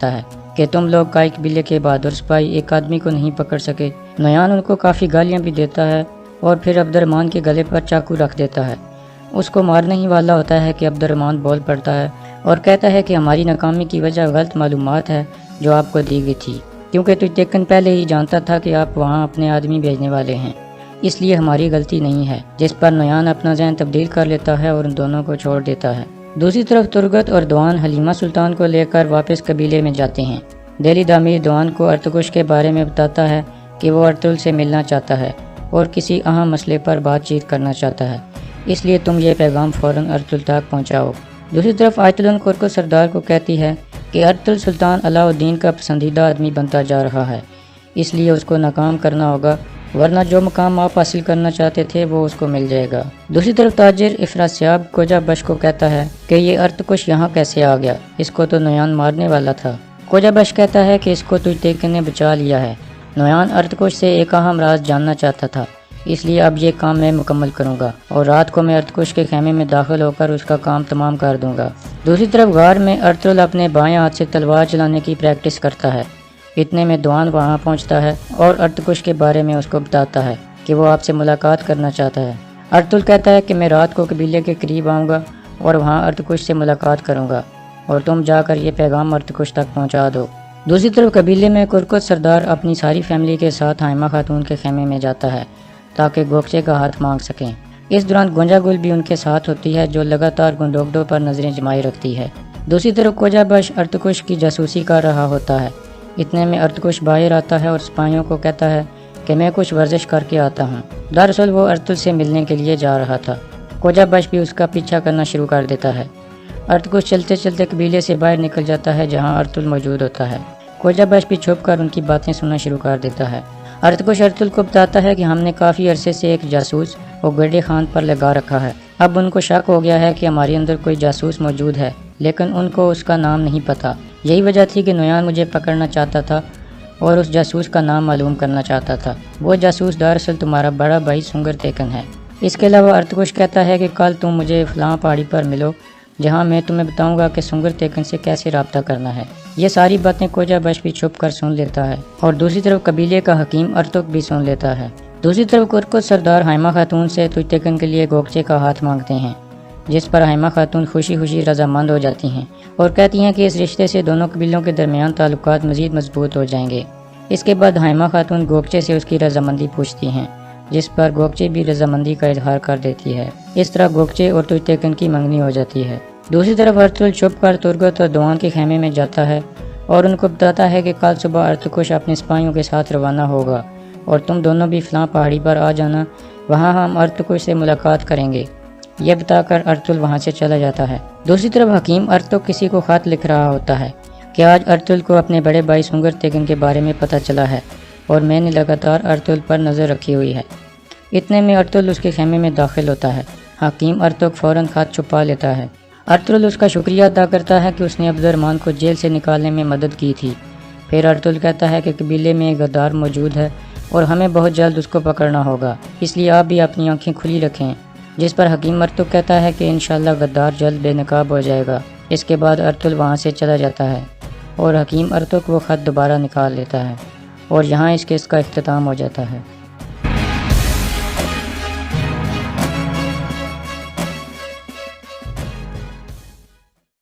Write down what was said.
ہے کہ تم لوگ کائی قبیلے کے بہادر سپاہی ایک آدمی کو نہیں پکڑ سکے۔ نویان ان کو کافی گالیاں بھی دیتا ہے اور پھر عبد الرحمن کے گلے پر چاقو رکھ دیتا ہے۔ اس کو مارنے ہی والا ہوتا ہے کہ عبد الرحمن بول پڑتا ہے اور کہتا ہے کہ ہماری ناکامی کی وجہ غلط معلومات ہے جو آپ کو دی گئی تھی، کیونکہ تیکن پہلے ہی جانتا تھا کہ آپ وہاں اپنے آدمی بھیجنے والے ہیں، اس لیے ہماری غلطی نہیں ہے۔ جس پر نویان اپنا ذہن تبدیل کر لیتا ہے اور ان دونوں کو چھوڑ دیتا ہے۔ دوسری طرف ترگت اور دوان حلیمہ سلطان کو لے کر واپس قبیلے میں جاتے ہیں۔ دہلی دامیر دوان کو ارتکش کے بارے میں بتاتا ہے کہ وہ ارطغرل سے ملنا چاہتا ہے اور کسی اہم مسئلے پر بات چیت کرنا چاہتا ہے، اس لیے تم یہ پیغام فوراً ارطغرل تک پہنچاؤ۔ دوسری طرف آیت اللہ کرکس سردار کو کہتی ہے کہ ارطغرل سلطان علاء الدین کا پسندیدہ آدمی بنتا جا رہا ہے، اس لیے اس کو ناکام کرنا ہوگا، ورنہ جو مقام آپ حاصل کرنا چاہتے تھے وہ اس کو مل جائے گا۔ دوسری طرف تاجر افراسیاب کوجا بش کو کہتا ہے کہ یہ ارتکش یہاں کیسے آ گیا، اس کو تو نویان مارنے والا تھا۔ کوجا بش کہتا ہے کہ اس کو تیکن نے بچا لیا ہے۔ نویان ارتکش سے ایک اہم راز جاننا چاہتا تھا، اس لیے اب یہ کام میں مکمل کروں گا اور رات کو میں ارتکش کے خیمے میں داخل ہو کر اس کا کام تمام کر دوں گا۔ دوسری طرف غار میں ارطغرل اپنے بائیں ہاتھ سے تلوار چلانے کی پریکٹس کرتا ہے۔ اتنے میں دوان وہاں پہنچتا ہے اور ارتکش کے بارے میں اس کو بتاتا ہے کہ وہ آپ سے ملاقات کرنا چاہتا ہے۔ ارطغرل کہتا ہے کہ میں رات کو قبیلے کے قریب آؤں گا اور وہاں ارتکش سے ملاقات کروں گا اور تم جا کر یہ پیغام ارتکش تک پہنچا دو۔ دوسری طرف قبیلے میں کرکس سردار اپنی ساری فیملی کے ساتھ حائمہ خاتون کے خیمے میں جاتا ہے تاکہ گوکچے کا ہاتھ مانگ سکیں۔ اس دوران گونجا گل بھی ان کے ساتھ ہوتی ہے جو لگاتار گنڈوگڈو پر نظریں جمائے رکھتی ہے۔ دوسری طرف کوجا بش ارتکش کی جاسوسی کر رہا ہوتا ہے۔ اتنے میں ارتکش باہر آتا ہے اور سپاہیوں کو کہتا ہے کہ میں کچھ ورزش کر کے آتا ہوں۔ دراصل وہ ارطغرل سے ملنے کے لیے جا رہا تھا۔ کوجا بش بھی اس کا پیچھا کرنا شروع کر دیتا ہے۔ ارتکش چلتے چلتے قبیلے سے باہر نکل جاتا ہے جہاں ارطغرل موجود ہوتا ہے۔ کوجا بش بھی چھپ کر ان کی باتیں سننا شروع کر دیتا ہے۔ ارتکش ارطغرل کو بتاتا ہے کہ ہم نے کافی عرصے سے ایک جاسوس اوگڈے خان پر لگا رکھا ہے۔ اب ان کو شک ہو گیا ہے کہ ہمارے اندر کوئی جاسوس موجود ہے، لیکن ان کو اس کا نام نہیں پتا۔ یہی وجہ تھی کہ نویان مجھے پکڑنا چاہتا تھا اور اس جاسوس کا نام معلوم کرنا چاہتا تھا۔ وہ جاسوس دراصل تمہارا بڑا بھائی سنگر تیکن ہے۔ اس کے علاوہ ارتکش کہتا ہے کہ کل تم مجھے فلاں پہاڑی پر ملو جہاں میں تمہیں بتاؤں گا کہ سنگر تیکن سے کیسے رابطہ کرنا ہے۔ یہ ساری باتیں کوجا بش بھی چھپ کر سن لیتا ہے اور دوسری طرف قبیلے کا حکیم ارتک بھی سن لیتا ہے۔ دوسری طرف کرکس سردار حائمہ خاتون سے تیکن کے لیے گوکچے کا ہاتھ مانگتے ہیں، جس پر حائمہ خاتون خوشی خوشی رضامند ہو جاتی ہیں اور کہتی ہیں کہ اس رشتے سے دونوں قبیلوں کے درمیان تعلقات مزید مضبوط ہو جائیں گے۔ اس کے بعد حائمہ خاتون گوکچے سے اس کی رضامندی پوچھتی ہیں، جس پر گوکچے بھی رضامندی کا اظہار کر دیتی ہے۔ اس طرح گوکچے اور تیکن کی منگنی ہو جاتی ہے۔ دوسری طرف ارطغرل چھپ کر ترگت اور دوان کے خیمے میں جاتا ہے اور ان کو بتاتا ہے کہ کل صبح ارتکش اپنے سپاہیوں کے ساتھ روانہ ہوگا اور تم دونوں بھی فلاں پہاڑی پر آ جانا، وہاں ہم ارتکش سے ملاقات کریں گے۔ یہ بتا کر ارطغرل وہاں سے چلا جاتا ہے۔ دوسری طرف حکیم ارتک کسی کو خط لکھ رہا ہوتا ہے کہ آج ارطغرل کو اپنے بڑے بھائی سنگر تیکن کے بارے میں پتہ چلا ہے اور میں نے لگاتار ارطغرل پر نظر رکھی ہوئی ہے۔ اتنے میں ارطغرل اس کے خیمے میں داخل ہوتا ہے۔ حکیم ارتک فوراً خط چھپا لیتا ہے۔ ارطغرل اس کا شکریہ ادا کرتا ہے کہ اس نے عبد الرحمن کو جیل سے نکالنے میں مدد کی تھی۔ پھر ارطغرل کہتا ہے کہ قبیلے میں ایک غدار موجود ہے اور ہمیں بہت جلد اس کو پکڑنا ہوگا، اس لیے آپ بھی اپنی آنکھیں کھلی رکھیں۔ جس پر حکیم ارتک کہتا ہے کہ انشاءاللہ غدار جلد بے نقاب ہو جائے گا۔ اس کے بعد ارطغرل وہاں سے چلا جاتا ہے اور حکیم ارتک وہ خط دوبارہ نکال لیتا ہے اور یہاں اس کیس کا اختتام ہو جاتا ہے۔